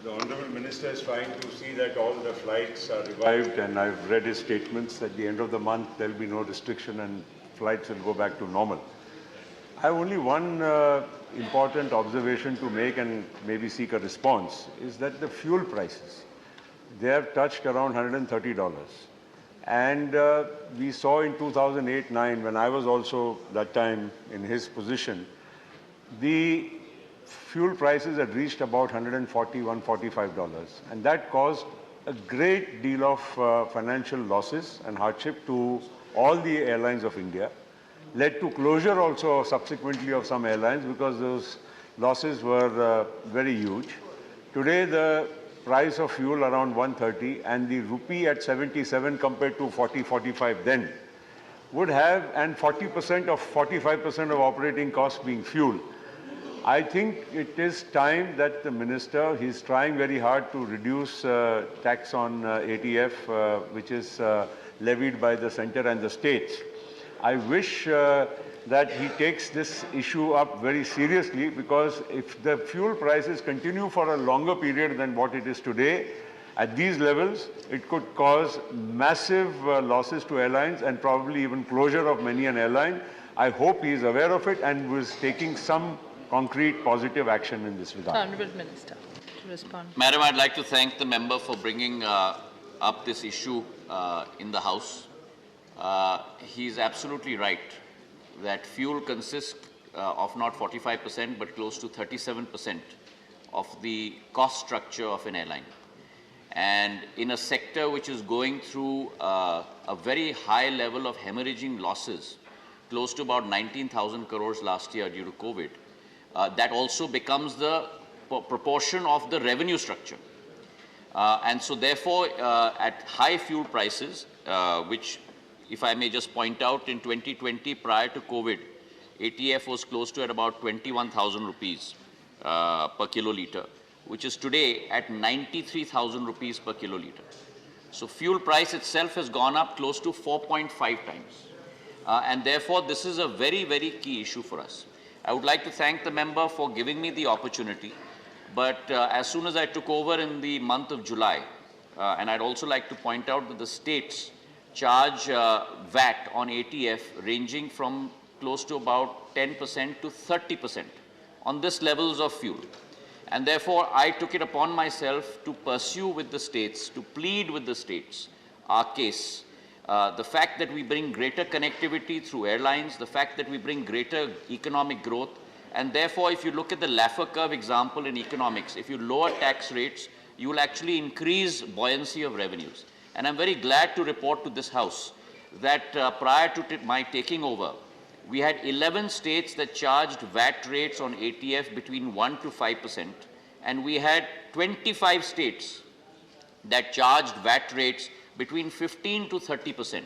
The Honourable Minister is trying to see that all the flights are revived, and I've read his statements. At the end of the month, there will be no restriction and flights will go back to normal. I have only one important observation to make and maybe seek a response, is that the fuel prices, they have touched around $130. And we saw in 2008-9, when I was also that time in his position, the fuel prices had reached about $140, $145. And that caused a great deal of financial losses and hardship to all the airlines of India. Led to closure also subsequently of some airlines because those losses were very huge. Today, the price of fuel around 130 and the rupee at 77 compared to 40, 45 then would have, and 40% of 45% of operating costs being fuel. I think it is time that the minister, he's trying very hard to reduce tax on ATF, which is levied by the center and the states. I wish that he takes this issue up very seriously, because if the fuel prices continue for a longer period than what it is today, at these levels, it could cause massive losses to airlines and probably even closure of many an airline. I hope he is aware of it and was taking some concrete positive action in this regard. Honourable Minister to respond. Madam, I'd like to thank the member for bringing up this issue in the House. He's absolutely right that fuel consists of not 45% but close to 37% of the cost structure of an airline. And in a sector which is going through a very high level of hemorrhaging losses, close to about 19,000 crores last year due to COVID, that also becomes the proportion of the revenue structure. And so therefore, at high fuel prices, which, if I may just point out, in 2020, prior to COVID, ATF was close to at about 21,000 rupees per kiloliter, which is today at 93,000 rupees per kiloliter. So fuel price itself has gone up close to 4.5 times. And therefore, this is a very, very key issue for us. I would like to thank the member for giving me the opportunity. But as soon as I took over in the month of July, and I'd also like to point out that the states charge VAT on ATF ranging from close to about 10% to 30% on this levels of fuel. And therefore, I took it upon myself to pursue with the states, to plead with the states our case. The fact that we bring greater connectivity through airlines, the fact that we bring greater economic growth, and therefore, if you look at the Laffer curve example in economics, if you lower tax rates, you will actually increase buoyancy of revenues. And I'm very glad to report to this House that prior to my taking over, we had 11 states that charged VAT rates on ATF between 1 to 5%, and we had 25 states that charged VAT rates between 15 to 30%.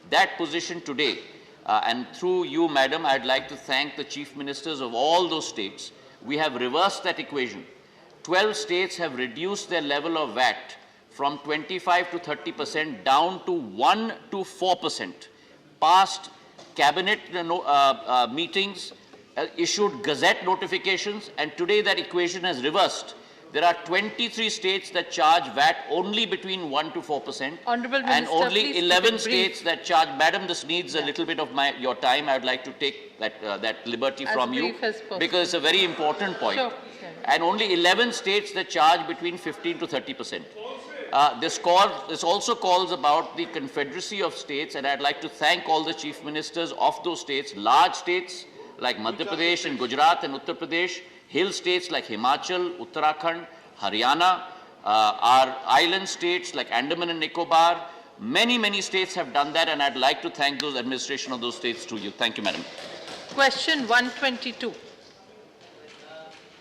That position today, and through you, Madam, I'd like to thank the Chief Ministers of all those states. We have reversed that equation. 12 states have reduced their level of VAT from 25 to 30% down to 1 to 4%. Passed cabinet meetings, issued gazette notifications, and today that equation has reversed. There are 23 states that charge VAT only between 1 to 4%, and only 11 states that charge. Madam, this needs a little bit of your time. I would like to take that liberty from you, because it's a very important point. Sure. And only 11 states that charge between 15 to 30%. This also calls about the confederacy of states, and I'd like to thank all the chief ministers of those states, large states like Madhya Pradesh and Gujarat and Uttar Pradesh, hill states like Himachal, Uttarakhand, Haryana, our island states like Andaman and Nicobar. Many, many states have done that, and I'd like to thank those administration of those states through you. Thank you, Madam. Question 122.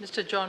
Mr. John.